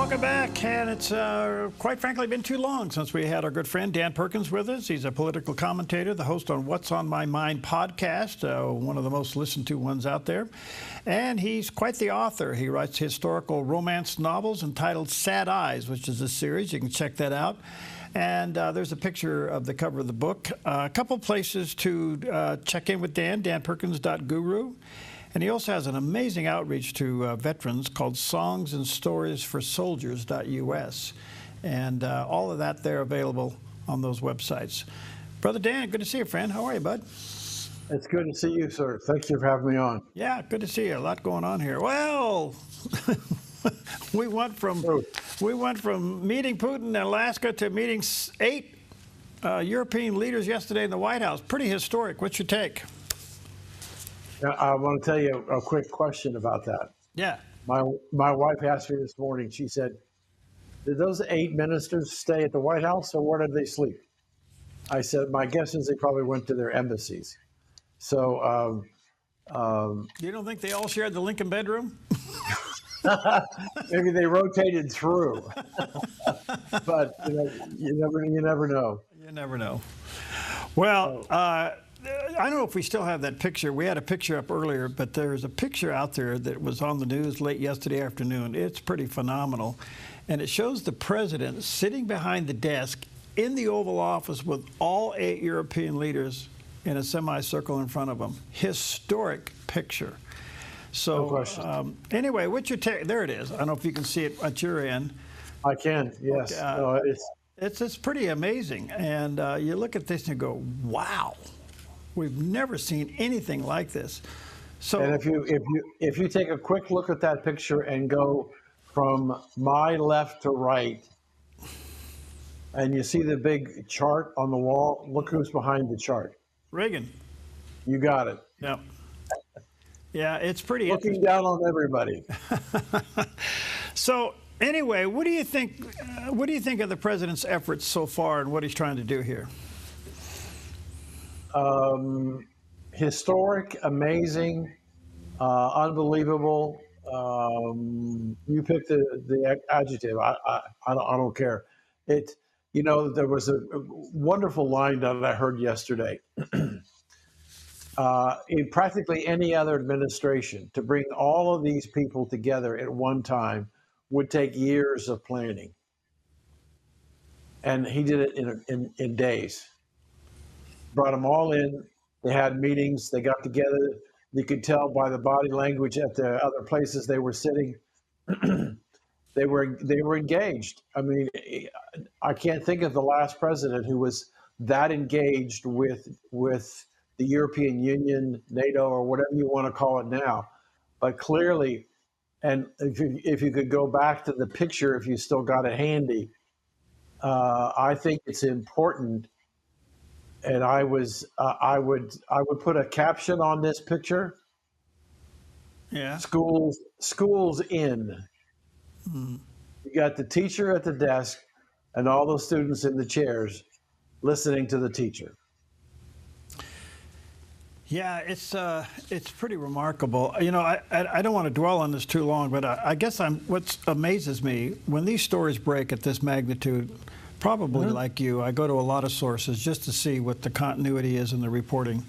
Welcome back, and it's quite frankly been too long since we had our good friend Dan Perkins with us. He's a political commentator, the host on What's on My Mind podcast, one of the most listened to ones out there. And he's quite the author. He writes historical romance novels entitled Sad Eyes, which is a series. You can check that out. And there's a picture of the cover of the book. A couple places to check in with Dan, danperkins.guru. And he also has an amazing outreach to veterans called songsandstoriesforsoldiers.us. And all of that there available on those websites. Brother Dan, good to see you, friend. How are you, bud? It's good to see you, sir. Thank you for having me on. Yeah, good to see you. A lot going on here. Well, we went from meeting Putin in Alaska to meeting 8 European leaders yesterday in the White House. Pretty historic. What's your take? I want to tell you a quick question about that. Yeah. My wife asked me this morning, she said, did those 8 ministers stay at the White House or where did they sleep? I said, my guess is they probably went to their embassies. So, you don't think they all shared the Lincoln bedroom? maybe they rotated through, but you never know. You never know. Well, I don't know if we still have that picture. We had a picture up earlier, but there's a picture out there that was on the news late yesterday afternoon. It's pretty phenomenal. And it shows the president sitting behind the desk in the Oval Office with all 8 European leaders in a semicircle in front of him. Historic picture. So no question. Anyway, what's your take? There it is. I don't know if you can see it at your end. I can, yes. Okay, it's pretty amazing. And you look at this and you go, wow. We've never seen anything like this. So, and if you take a quick look at that picture and go from my left to right, and you see the big chart on the wall, look who's behind the chart. Reagan. You got it. Yeah. Yeah, it's pretty looking down on everybody. So anyway, what do you think? What do you think of the president's efforts so far and what he's trying to do here? Historic, amazing, unbelievable. You pick the adjective. I don't care. There was a wonderful line that I heard yesterday. In practically any other administration, to bring all of these people together at one time would take years of planning. And he did it in days. Brought them all in. They had meetings. They got together. You could tell by the body language at the other places they were sitting. They were engaged. I mean, I can't think of the last president who was that engaged with the European Union, NATO, or whatever you want to call it now. But clearly, and if you could go back to the picture, if you still got it handy, I think it's important. And I would put a caption on this picture. Yeah. Schools in. Mm-hmm. You got the teacher at the desk and all those students in the chairs listening to the teacher. Yeah, it's pretty remarkable. You know, I don't want to dwell on this too long, but I guess what amazes me when these stories break at this magnitude. Probably like you, I go to a lot of sources just to see what the continuity is in the reporting.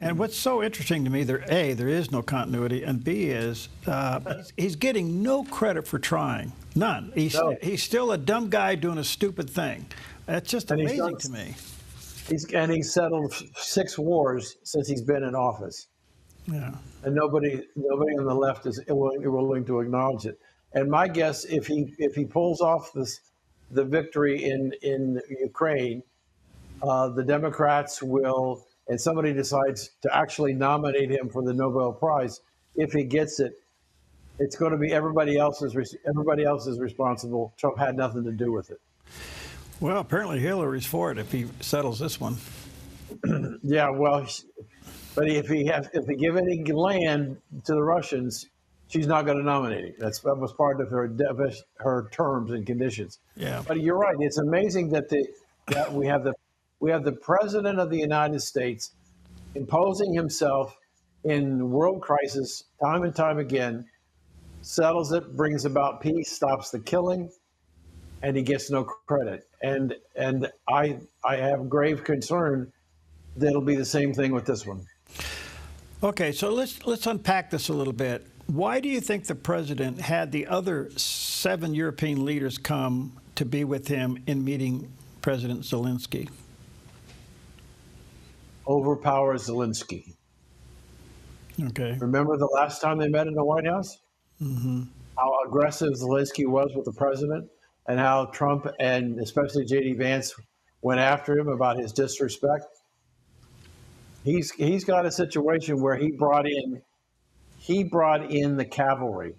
And what's so interesting to me, there is no continuity, and B is he's getting no credit for trying, none. He's still a dumb guy doing a stupid thing. That's just amazing to me. He's settled 6 wars since he's been in office. Yeah. And nobody on the left is willing to acknowledge it. And my guess, if he pulls off the victory in Ukraine, the Democrats will, and somebody decides to actually nominate him for the Nobel Prize. If he gets it, it's going to be everybody else is responsible. Trump had nothing to do with it. Well, apparently Hillary's for it if he settles this one. Yeah, well, but if he give any land to the Russians, she's not going to nominate him. That was part of her terms and conditions. Yeah. But you're right. It's amazing that we have the president of the United States imposing himself in world crisis time and time again, settles it, brings about peace, stops the killing, and he gets no credit. And I have grave concern that it'll be the same thing with this one. Okay, so let's unpack this a little bit. Why do you think the president had the other 7 European leaders come to be with him in meeting President Zelensky? Overpower Zelensky. Okay. Remember the last time they met in the White House? Mm-hmm. How aggressive Zelensky was with the president, and how Trump and especially J.D. Vance went after him about his disrespect. He's got a situation where he brought in the cavalry,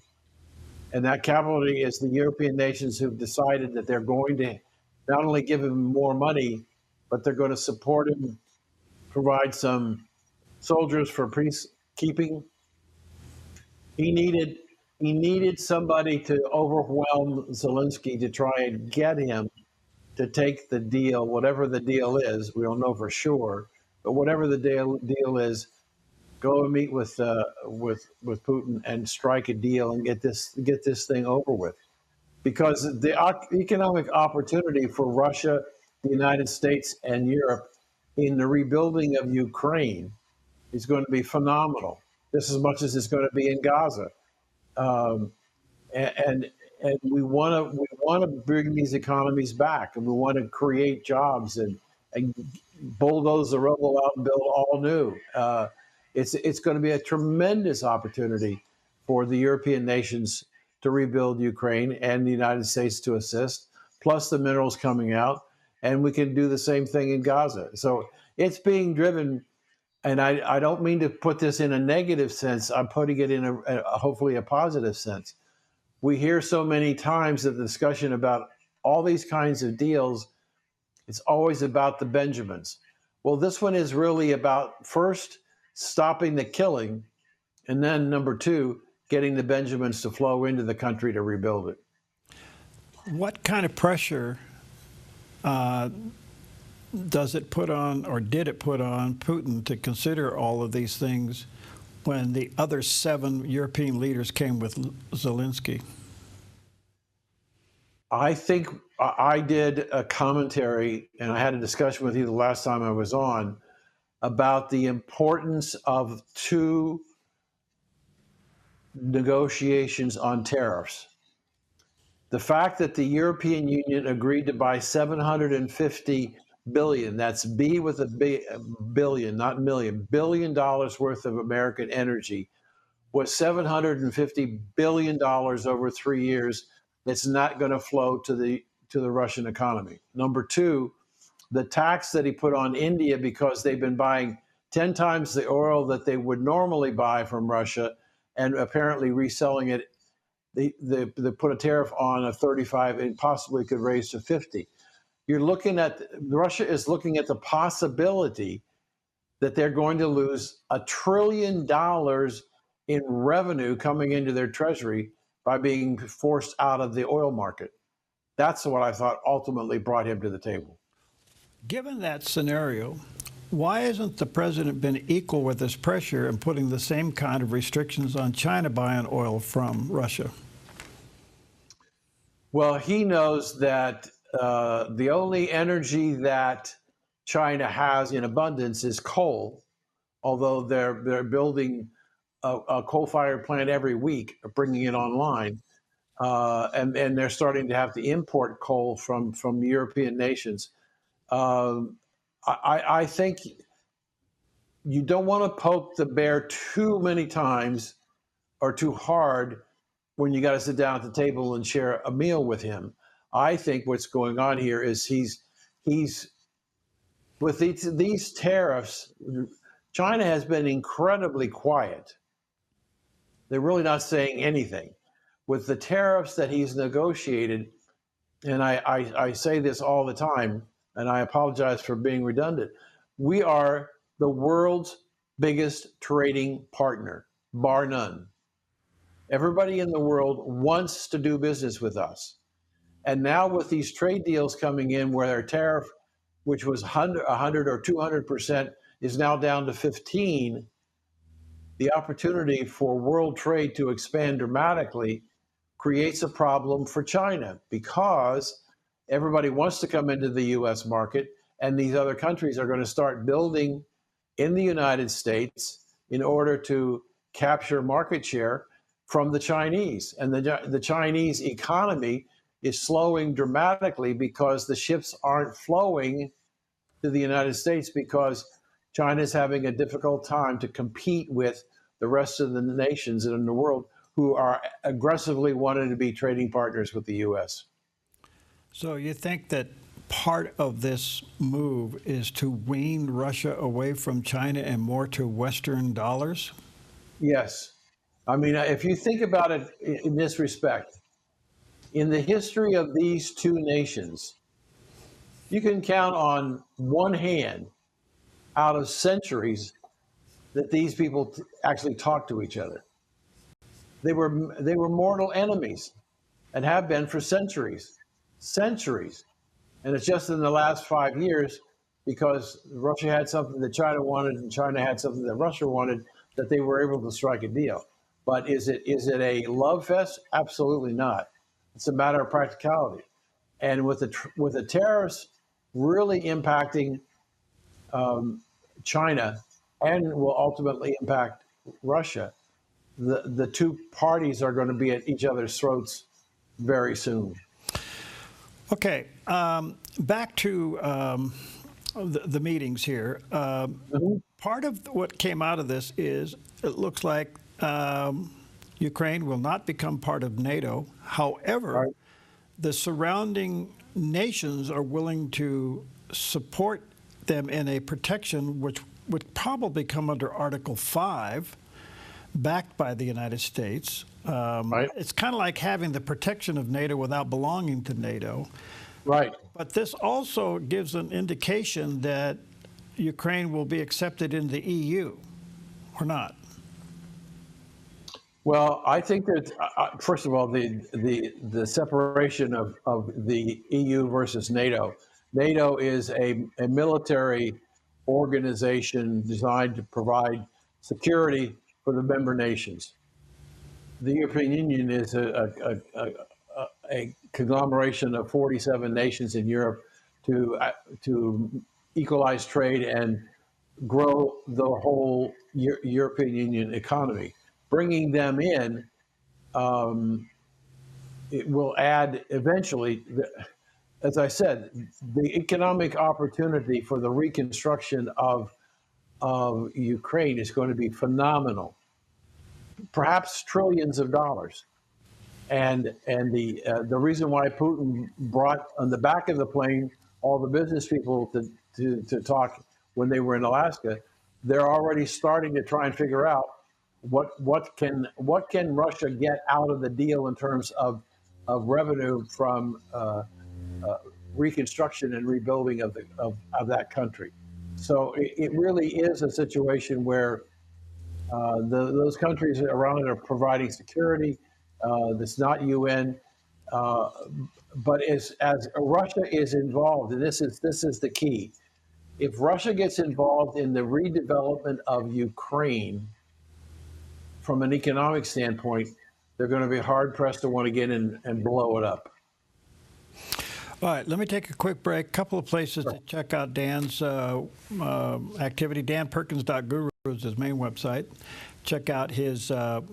and that cavalry is the European nations who've decided that they're going to not only give him more money, but they're going to support him, provide some soldiers for peacekeeping. He needed somebody to overwhelm Zelensky to try and get him to take the deal, whatever the deal is. We don't know for sure, but whatever the deal is, go and meet with Putin and strike a deal and get this thing over with. Because the economic opportunity for Russia, the United States, and Europe in the rebuilding of Ukraine is going to be phenomenal, just as much as it's going to be in Gaza. And we want to bring these economies back, and we want to create jobs and bulldoze the rubble out and build all new. It's going to be a tremendous opportunity for the European nations to rebuild Ukraine and the United States to assist, plus the minerals coming out, and we can do the same thing in Gaza. So it's being driven, and I don't mean to put this in a negative sense. I'm putting it in a hopefully a positive sense. We hear so many times the discussion about all these kinds of deals. It's always about the Benjamins. Well, this one is really about first stopping the killing, and then number 2, getting the Benjamins to flow into the country to rebuild it. What kind of pressure does it put on, or did it put on, Putin to consider all of these things when the other 7 European leaders came with Zelensky? I think I did a commentary, and I had a discussion with you the last time I was on, about the importance of 2 negotiations on tariffs. The fact that the European Union agreed to buy 750 billion, that's B with a billion, not million, $1 billion worth of American energy, was $750 billion over 3 years. That's not going to flow to the Russian economy. Number 2, the tax that he put on India, because they've been buying 10 times the oil that they would normally buy from Russia, and apparently reselling it. They put a tariff on of 35 and possibly could raise to 50. You're looking at, Russia is looking at the possibility that they're going to lose $1 trillion in revenue coming into their treasury by being forced out of the oil market. That's what I thought ultimately brought him to the table. Given that scenario, why hasn't the president been equal with this pressure and putting the same kind of restrictions on China buying oil from Russia? Well, he knows that the only energy that China has in abundance is coal, although they're building a coal-fired plant every week, bringing it online, and they're starting to have to import coal from European nations. I think you don't want to poke the bear too many times or too hard when you got to sit down at the table and share a meal with him. I think what's going on here is he's with these tariffs. China has been incredibly quiet. They're really not saying anything. With the tariffs that he's negotiated, and I say this all the time, and I apologize for being redundant, we are the world's biggest trading partner, bar none. Everybody in the world wants to do business with us. And now with these trade deals coming in where their tariff, which was 100 or 200%, is now down to 15, the opportunity for world trade to expand dramatically creates a problem for China because everybody wants to come into the US market, and these other countries are going to start building in the United States in order to capture market share from the Chinese. And the Chinese economy is slowing dramatically because the ships aren't flowing to the United States because China is having a difficult time to compete with the rest of the nations in the world who are aggressively wanting to be trading partners with the U.S. So you think that part of this move is to wean Russia away from China and more to Western dollars? Yes. I mean, if you think about it in this respect, in the history of these two nations, you can count on one hand out of centuries that these people actually talk to each other. They were mortal enemies and have been for centuries. And it's just in the last 5 years, because Russia had something that China wanted and China had something that Russia wanted, that they were able to strike a deal. But is it a love fest? Absolutely not. It's a matter of practicality. And with the tariffs really impacting China and will ultimately impact Russia, the two parties are going to be at each other's throats very soon. Okay, back to the meetings here. Part of what came out of this is it looks like Ukraine will not become part of NATO. However, the surrounding nations are willing to support them in a protection which would probably come under Article 5, backed by the United States. It's kind of like having the protection of NATO without belonging to NATO. Right. But this also gives an indication that Ukraine will be accepted in the EU, or not? Well, I think that, first of all, the separation of the EU versus NATO. NATO is a military organization designed to provide security for the member nations. The European Union is a conglomeration of 47 nations in Europe to equalize trade and grow the whole European Union economy. Bringing them in, it will add eventually, as I said, the economic opportunity for the reconstruction of Ukraine is going to be phenomenal. Perhaps trillions of dollars. And the reason why Putin brought on the back of the plane all the business people to talk when they were in Alaska, they're already starting to try and figure out what can Russia get out of the deal in terms of revenue from reconstruction and rebuilding of that country. So it really is a situation where those countries around it are providing security. That's not UN, but as Russia is involved, and this is the key. If Russia gets involved in the redevelopment of Ukraine from an economic standpoint, they're going to be hard pressed to want to get in and blow it up. All right, let me take a quick break. A couple of places to check out Dan's activity. DanPerkins.guru is his main website. Check out his an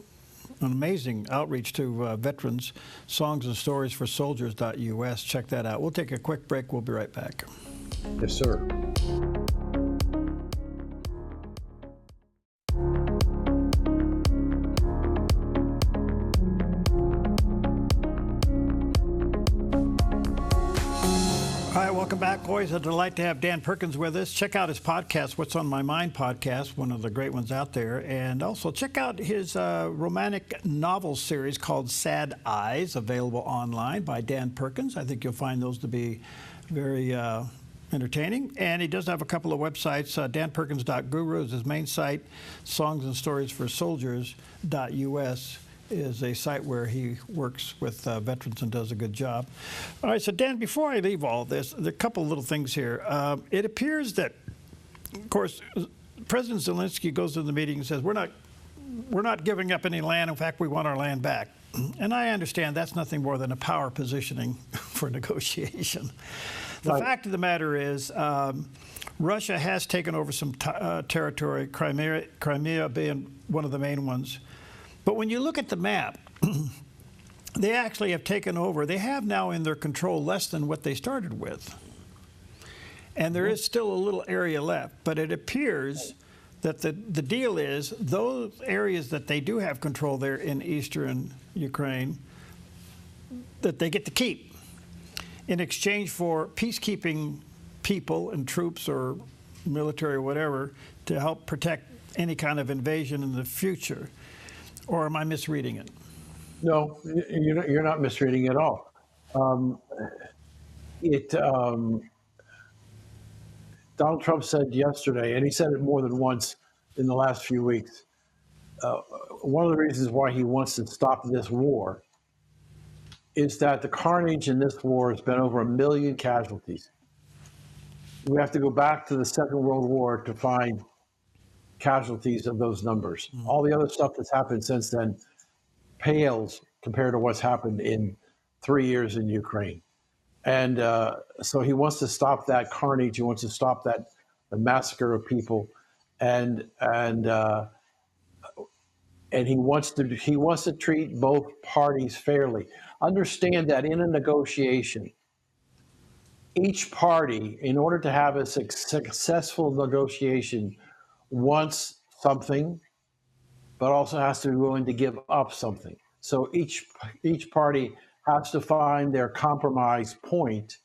amazing outreach to veterans, songs and stories for soldiers.us. Check that out. We'll take a quick break. We'll be right back. Yes, sir. Welcome back. Always a delight to have Dan Perkins with us. Check out his podcast, What's on My Mind podcast, one of the great ones out there. And also check out his romantic novel series called Sad Eyes, available online by Dan Perkins. I think you'll find those to be very entertaining. And he does have a couple of websites. DanPerkins.guru is his main site. Songs and Stories for Soldiers.us is a site where he works with veterans and does a good job. All right, so Dan, before I leave all this, there are a couple of little things here. It appears that, of course, President Zelensky goes to the meeting and says, we're not we're not giving up any land. In fact, we want our land back. And I understand that's nothing more than a power positioning for negotiation. The Right. fact of the matter is, Russia has taken over some territory, Crimea being one of the main ones. But when you look at the map, they actually have taken over. They have now in their control less than what they started with. And there is still a little area left. But it appears that the deal is those areas that they do have control there in eastern Ukraine, that they get to keep in exchange for peacekeeping people and troops or military or whatever to help protect any kind of invasion in the future. Or am I misreading it? No, you're not misreading at all. Donald Trump said yesterday, and he said it more than once in the last few weeks, one of the reasons why he wants to stop this war is that the carnage in this war has been over 1 million casualties. We have to go back to the Second World War to find casualties of those numbers. All the other stuff that's happened since then pales compared to what's happened in 3 years in Ukraine. And so he wants to stop that carnage. He wants to stop the massacre of people, and he wants to treat both parties fairly. Understand that in a negotiation, each party, in order to have a successful negotiation, wants something, but also has to be willing to give up something. So each party has to find their compromise point.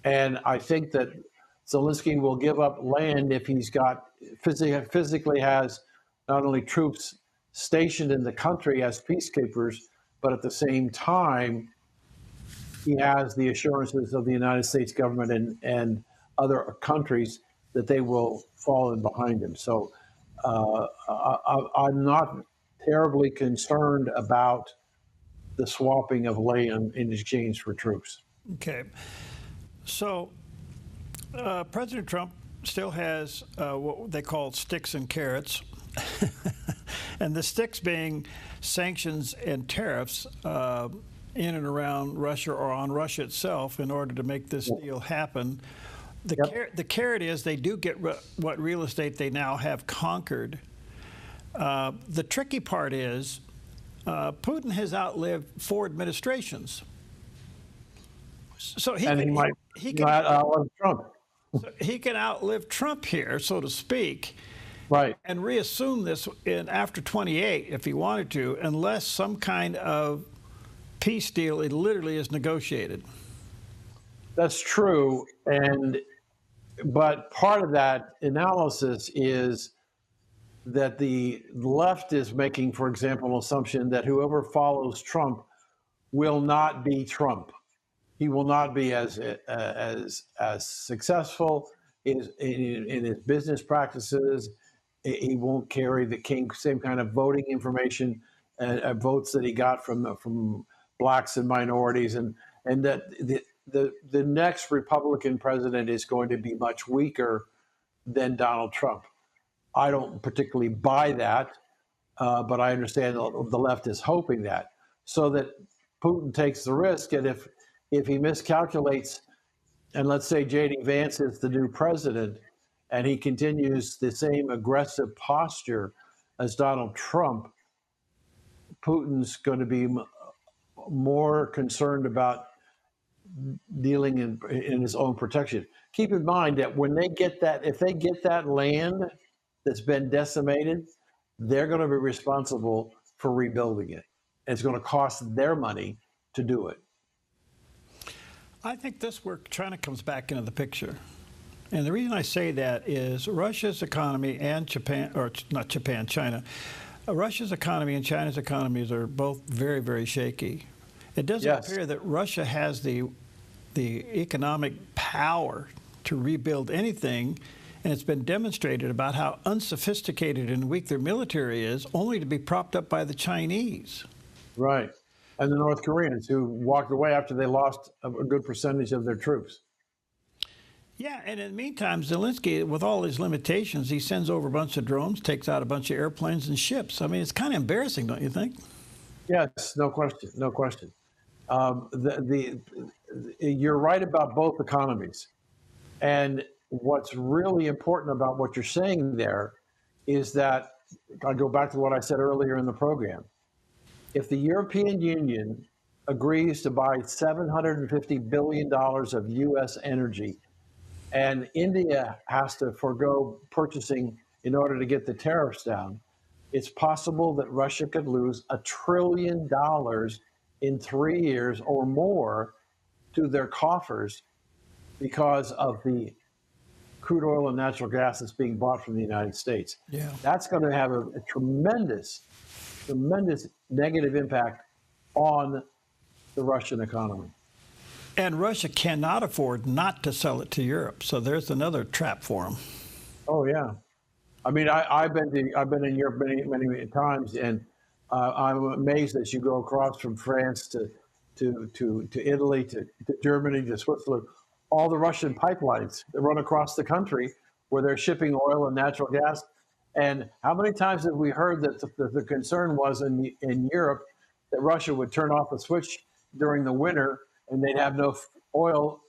And I think that Zelensky will give up land if he's got physically has not only troops stationed in the country as peacekeepers, but at the same time, he has the assurances of the United States government and other countries that they will fall in behind him. So I'm not terribly concerned about the swapping of land in exchange for troops. Okay. So President Trump still has what they call sticks and carrots. And the sticks being sanctions and tariffs in and around Russia or on Russia itself in order to make this deal happen. The carrot is they do get what real estate they now have conquered. The tricky part is Putin has outlived 4 administrations. So he can outlive Trump. So he can outlive Trump here, so to speak. Right. And reassume this after 28 if he wanted to, unless some kind of peace deal it literally is negotiated. That's true, but part of that analysis is that the left is making, for example, an assumption that whoever follows Trump will not be Trump. He will not be as successful in his business practices. He won't carry the same kind of voting information, votes that he got from blacks and minorities, and that the next Republican president is going to be much weaker than Donald Trump. I don't particularly buy that, but I understand the left is hoping that, so that Putin takes the risk, and if he miscalculates, and let's say J.D. Vance is the new president, and he continues the same aggressive posture as Donald Trump, Putin's going to be more concerned about dealing in his own protection. Keep in mind that when they get that, if they get that land that's been decimated, they're going to be responsible for rebuilding it. And it's going to cost their money to do it. I think this where China comes back into the picture. And the reason I say that is Russia's economy and Japan, or not Japan, China, Russia's economy and China's economies are both very, very shaky. It doesn't appear that Russia has the economic power to rebuild anything, and it's been demonstrated about how unsophisticated and weak their military is, only to be propped up by the Chinese. Right. And the North Koreans, who walked away after they lost a good percentage of their troops. Yeah, and in the meantime, Zelensky, with all his limitations, he sends over a bunch of drones, takes out a bunch of airplanes and ships. I mean, it's kind of embarrassing, don't you think? Yes, no question, no question. You're right about both economies. And what's really important about what you're saying there is that I go back to what I said earlier in the program. If the European Union agrees to buy $750 billion of US energy, and India has to forego purchasing in order to get the tariffs down, it's possible that Russia could lose $1 trillion in 3 years or more to their coffers because of the crude oil and natural gas that's being bought from the United States. Yeah. That's going to have a tremendous, tremendous negative impact on the Russian economy. And Russia cannot afford not to sell it to Europe. So there's another trap for them. Oh yeah, I mean I've been in Europe many times, and I'm amazed that you go across from France to Italy to Germany to Switzerland, all the Russian pipelines that run across the country where they're shipping oil and natural gas. And how many times have we heard that the concern was in Europe that Russia would turn off a switch during the winter and they'd have no oil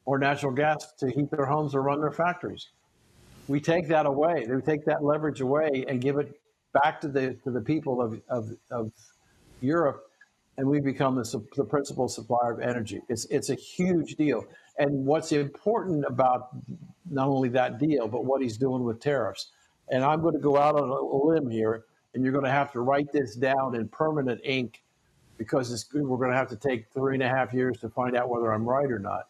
or natural gas to heat their homes or run their factories? We take that away. They take that leverage away and give it back to the people of Europe, and we become the principal supplier of energy. It's a huge deal. And what's important about not only that deal, but what he's doing with tariffs. And I'm going to go out on a limb here, and you're going to have to write this down in permanent ink because we're going to have to take 3.5 years to find out whether I'm right or not.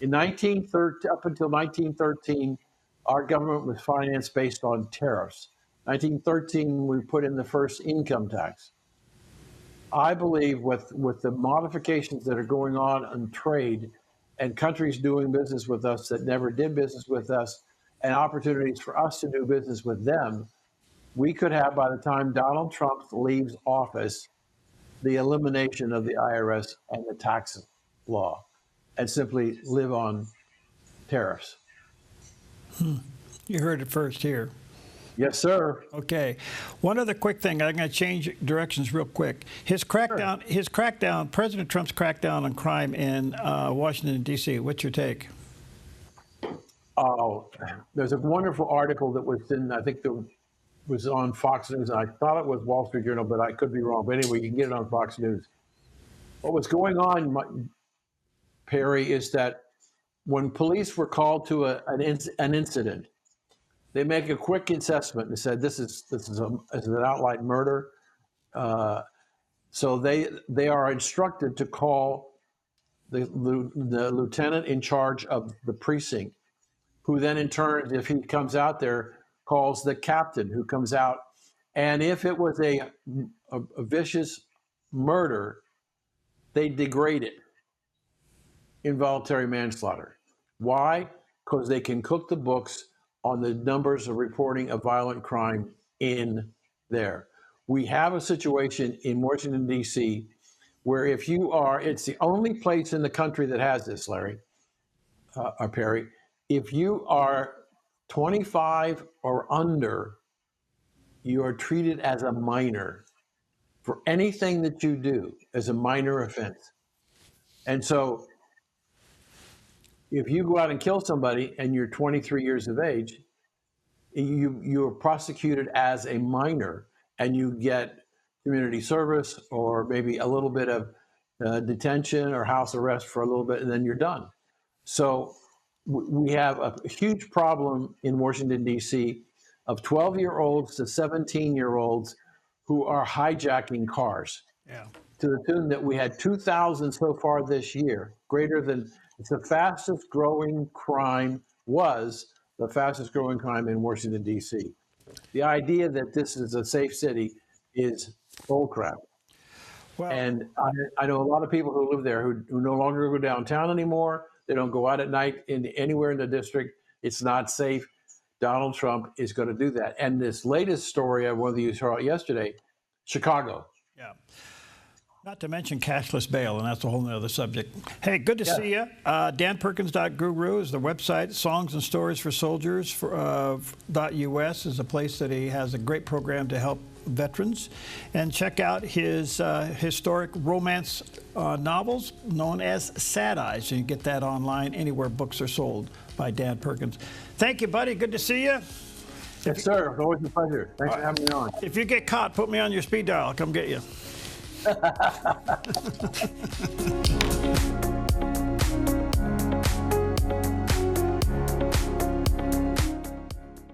In 1913, up until 1913, our government was financed based on tariffs. 1913, we put in the first income tax. I believe with the modifications that are going on in trade and countries doing business with us that never did business with us and opportunities for us to do business with them, we could have, by the time Donald Trump leaves office, the elimination of the IRS and the tax law and simply live on tariffs. You heard it first here. Yes, sir. Okay. One other quick thing. I'm going to change directions real quick. His crackdown, President Trump's crackdown on crime in Washington, D.C. What's your take? Oh, there's a wonderful article that was in, I think, was on Fox News. And I thought it was Wall Street Journal, but I could be wrong. But anyway, you can get it on Fox News. What was going on, Perry, is that when police were called to an incident, they make a quick assessment and said this is an outright murder. So they are instructed to call the lieutenant in charge of the precinct, who then in turn, if he comes out there, calls the captain who comes out. And if it was a vicious murder, they degrade it. Involuntary manslaughter. Why? Because they can cook the books on the numbers of reporting of violent crime in there. We have a situation in Washington, D.C., where it's the only place in the country that has this, Larry, or Perry. If you are 25 or under, you are treated as a minor for anything that you do as a minor offense. And so if you go out and kill somebody and you're 23 years of age, you're prosecuted as a minor and you get community service or maybe a little bit of detention or house arrest for a little bit, and then you're done. So we have a huge problem in Washington, D.C. of 12-year-olds to 17-year-olds who are hijacking cars. Yeah. To the tune that we had 2,000 so far this year, it's the fastest growing crime, was the fastest growing crime in Washington, D.C. The idea that this is a safe city is bullcrap. Well, And I know a lot of people who live there who no longer go downtown anymore. They don't go out at night anywhere in the district. It's not safe. Donald Trump is going to do that. And this latest story, whether you saw it yesterday, Chicago. yeah. Not to mention cashless bail, and that's a whole other subject. Hey, good to see you. DanPerkins.guru is the website. Songs and Stories for Soldiers .us is a place that he has a great program to help veterans. And check out his historic romance novels known as Sad Eyes. You can get that online anywhere books are sold by Dan Perkins. Thank you, buddy. Good to see you. Yes, sir. Always a pleasure. Thanks for having me on. If you get caught, put me on your speed dial. I'll come get you.